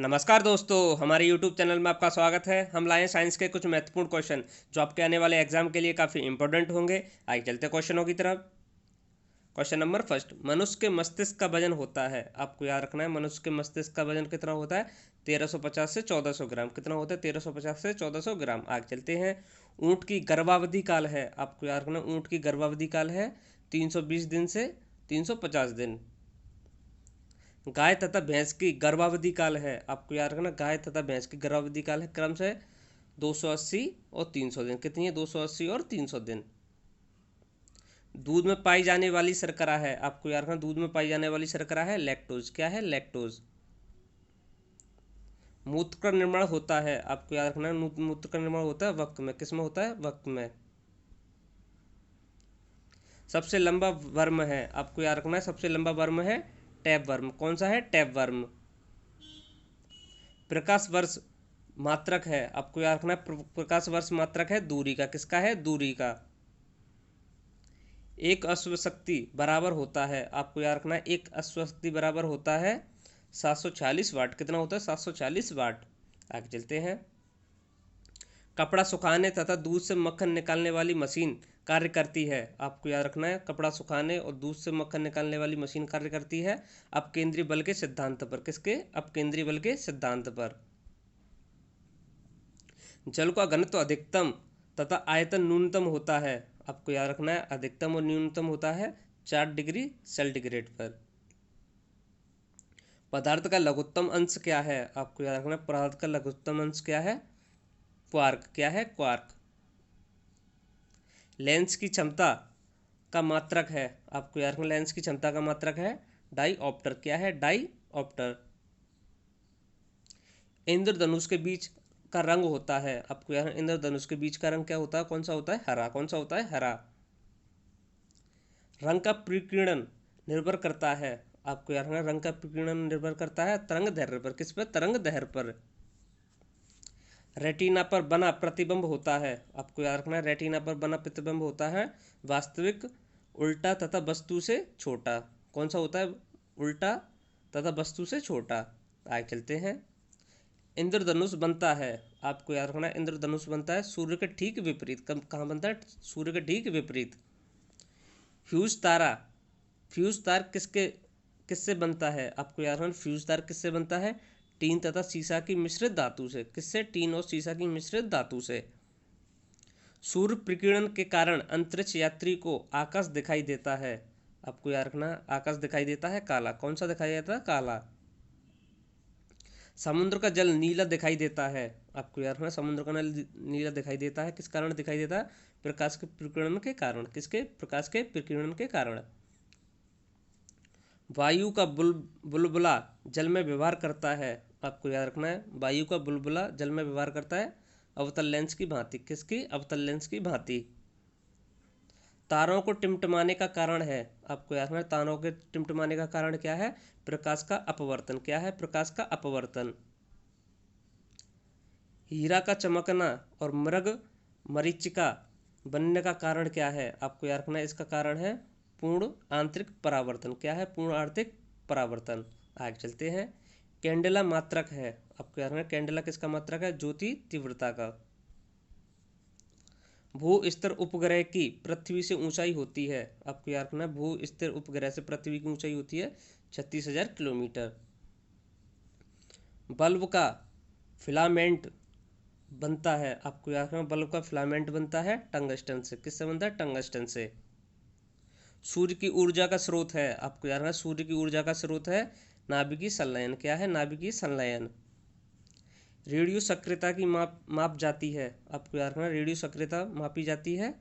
नमस्कार दोस्तों, हमारे YouTube चैनल में आपका स्वागत है। हम लाए हैं साइंस के कुछ महत्वपूर्ण क्वेश्चन जो आपके आने वाले एग्जाम के लिए काफ़ी इंपॉर्टेंट होंगे। आइए चलते क्वेश्चनों की तरफ। क्वेश्चन नंबर फर्स्ट, मनुष्य के मस्तिष्क का वजन होता है, आपको याद रखना है, मनुष्य के मस्तिष्क का वजन कितना होता है? 1350 से 1400 ग्राम। कितना होता है? 1350 से 1400 ग्राम। आगे चलते हैं। ऊँट की गर्भावधि काल है, आपको याद रखना, ऊँट की गर्भावधि काल है 320 दिन से 350 दिन। गाय तथा भैंस की गर्भावधि काल है, आपको याद रखना, गाय तथा भैंस की गर्भावधि काल है क्रमशः 280 और 300 दिन। कितनी है? 280 और 300 दिन। दूध में पाई जाने वाली शर्करा है, आपको याद रखना, दूध में पाई जाने वाली शर्करा है लैक्टोज। क्या है? लैक्टोज। मूत्र का निर्माण होता है, आपको याद रखना, मूत्र का निर्माण होता है वक्त में। किस में होता है? वक्त में। सबसे लंबा वर्म है, आपको याद रखना है, सबसे लंबा वर्म है टैप वर्म। कौन सा है? Tap worm. प्रकाश वर्ष मात्रक है, आपको याद रखना है, प्रकाश वर्ष मात्रक है दूरी का। किसका है? दूरी का। एक अश्वशक्ति बराबर होता है, आपको याद रखना है, एक अश्वशक्ति बराबर होता है 746 वाट। कितना होता है? 746 वाट। आगे चलते हैं। कपड़ा सुखाने तथा दूध से मक्खन निकालने वाली मशीन कार्य करती है, आपको याद रखना है, कपड़ा सुखाने और दूध से मक्खन निकालने वाली मशीन कार्य करती है अपकेंद्री बल के सिद्धांत पर। किसके? अपकेंद्री बल के सिद्धांत पर। जल का घनत्व अधिकतम तथा आयतन न्यूनतम होता है, आपको याद रखना है, अधिकतम और न्यूनतम होता है 4 डिग्री सेंटीग्रेड पर। पदार्थ का लघुत्तम अंश क्या है? आपको याद रखना है, पदार्थ का लघुत्तम अंश क्या है? क्वार्क। क्या है? क्वार्क। लेंस की क्षमता का मात्रक है, आपको याद रखना, लेंस की क्षमता का मात्रक है डाईऑप्टर। क्या है? डाईऑप्टर। इंद्रधनुष के बीच का रंग होता है, आपको याद, इंद्रधनुष के बीच का रंग क्या होता है? कौन सा होता है? हरा। कौन सा होता है? हरा। रंग का प्रकीर्णन निर्भर करता है, आपको याद रखना, रंग का प्रकीर्णन निर्भर करता है तरंग दैर्ध्य पर। किस पर? तरंग दैर्ध्य पर। रेटिना पर बना प्रतिबिंब होता है, आपको याद रखना है, रेटिना पर बना प्रतिबिंब होता है वास्तविक, उल्टा तथा वस्तु से छोटा। कौन सा होता है? उल्टा तथा वस्तु से छोटा। आगे चलते हैं। इंद्रधनुष बनता है, आपको याद रखना है, इंद्रधनुष बनता है सूर्य के ठीक विपरीत। कहाँ बनता है? सूर्य के ठीक विपरीत। फ्यूज तारा, फ्यूज तार किससे बनता है? आपको याद रखना, फ्यूज तार किससे बनता है? टीन तथा सीसा की मिश्रित धातु से। किससे? टीन और सीसा की मिश्रित धातु से। सूर्य प्रकीर्णन के कारण अंतरिक्ष यात्री को आकाश दिखाई देता है, आपको याद रखना, आकाश दिखाई देता है काला। कौन सा दिखाई देता है? काला। समुद्र का जल नीला दिखाई देता है, आपको याद रखना, समुद्र का जल नीला दिखाई देता है। किस कारण दिखाई देता है? प्रकाश के प्रकीर्णन के कारण। किसके? प्रकाश के प्रकीर्णन के कारण। वायु का बुलबुला जल में व्यवहार करता है, आपको याद रखना है, वायु का बुलबुला जल में व्यवहार करता है अवतल लेंस की भांति। किसकी? अवतल लेंस की भांति। तारों को टिमटिमाने का कारण है, आपको याद रखना है, तारों के टिमटिमाने का कारण क्या है? प्रकाश का अपवर्तन। क्या है? प्रकाश का अपवर्तन। हीरा का चमकना और मृग मरीचिका बनने का कारण क्या है? आपको याद रखना है, इसका कारण है पूर्ण आंतरिक परावर्तन। क्या है? पूर्ण आंतरिक परावर्तन। आगे चलते हैं। कैंडेला मात्रक है, आपको याद रखना, कैंडेला किसका मात्रक है? ज्योति तीव्रता का। भू स्तर उपग्रह की पृथ्वी से ऊंचाई होती है, आपको याद रखना, भू स्तर उपग्रह से पृथ्वी की ऊंचाई होती है 36,000 किलोमीटर। बल्ब का फिलामेंट बनता है, आपको याद रखना, बल्ब का फिलामेंट बनता है टंगस्टन से। किससे बनता है? टंगस्टन से। सूर्य की ऊर्जा का स्रोत है, आपको याद रखना, सूर्य की ऊर्जा का स्रोत है नाभिकीय संलयन। क्या है? नाभिकीय संलयन। रेडियो सक्रियता की माप जाती है, आपको याद रखना, रेडियो सक्रियता मापी जाती है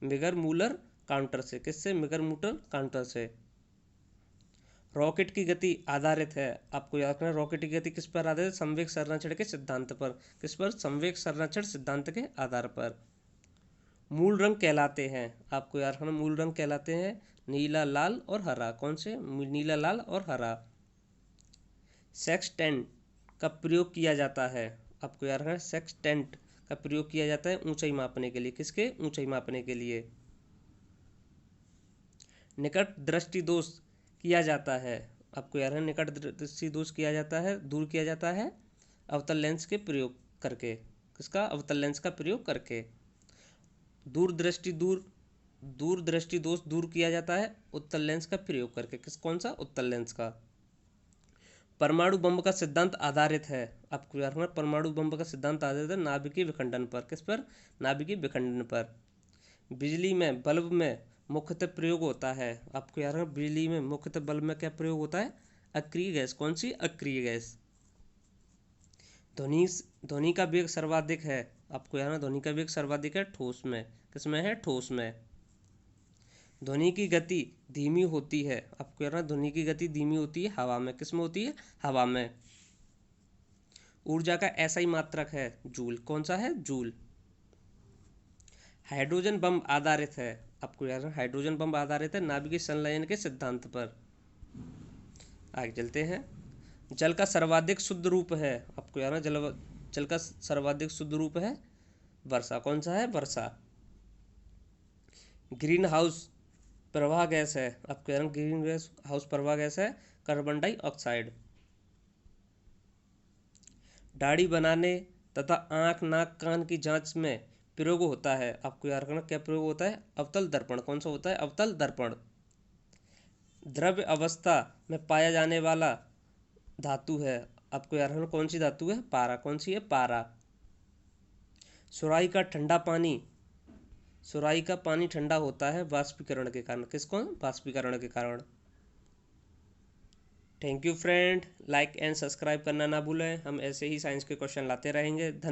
मिगर मूलर काउंटर से। किससे? मिगर मूलर काउंटर से। रॉकेट की गति आधारित है, आपको याद रखना, रॉकेट की गति किस पर आधारित है? संवेग संरक्षण के सिद्धांत पर। किस पर? संवेग संरक्षण सिद्धांत के आधार पर। मूल रंग कहलाते हैं, आपको याद रखना, मूल रंग कहलाते हैं नीला, लाल और हरा। कौन से? नीला, लाल और हरा। सेक्सटेंट का प्रयोग किया जाता है, आपको याद रखना, सेक्सटेंट का प्रयोग किया जाता है ऊंचाई मापने के लिए। किसके? ऊंचाई मापने के लिए। निकट दृष्टि दोष किया जाता है, आपको याद है, निकट दृष्टि दोष किया जाता है, दूर किया जाता है अवतल लेंस के प्रयोग करके। किसका? अवतल लेंस का प्रयोग करके। दूरदृष्टि दोष दूर किया जाता है उत्तल लेंस का प्रयोग करके। कौन सा? उत्तल लेंस का। परमाणु बम का सिद्धांत आधारित है, आपको याद रखना, परमाणु बम का सिद्धांत आधारित है नाभिकीय विखंडन पर। किस पर? नाभिकीय विखंडन पर। बिजली में बल्ब में मुख्यतः प्रयोग होता है, आपको याद रखना, बिजली में मुख्यतः बल्ब में क्या प्रयोग होता है? अक्रिय गैस। कौन सी? अक्रिय गैस। ध्वनि का वेग सर्वाधिक है, आपको याद रखना, ध्वनि का वेग सर्वाधिक है ठोस में। किसमें है? ठोस में। ध्वनि की गति धीमी होती है, आपको याद रखना, ध्वनि की गति धीमी होती है हवा में। किसमें होती है? हवा में। ऊर्जा का ऐसा ही मात्रक है जूल। कौन सा है? जूल। हाइड्रोजन बम आधारित है, आपको याद रखना, हाइड्रोजन बम आधारित है नाभिकीय संलयन के सिद्धांत पर। आगे चलते हैं। जल का सर्वाधिक शुद्ध रूप है, आपको याद रखना, जल का सर्वाधिक शुद्ध रूप है वर्षा। कौन सा है? वर्षा। ग्रीन हाउस प्रवाह गैस है, आपको याद रखना, ग्रीन हाउस प्रवाह गैस है कार्बन डाइऑक्साइड। दाढ़ी बनाने तथा आँख नाक कान की जांच में प्रयोग होता है, आपको याद रखना, क्या प्रयोग होता है? अवतल दर्पण। कौन सा होता है? अवतल दर्पण। द्रव्य अवस्था में पाया जाने वाला धातु है, आपको याद रखना, कौन सी धातु है? पारा। कौन सी है? पारा। सुराही का पानी ठंडा होता है वाष्पीकरण के कारण। किसको? वाष्पीकरण के कारण। Thank you friend, like and subscribe करना ना भूलें, हम ऐसे ही साइंस के क्वेश्चन लाते रहेंगे।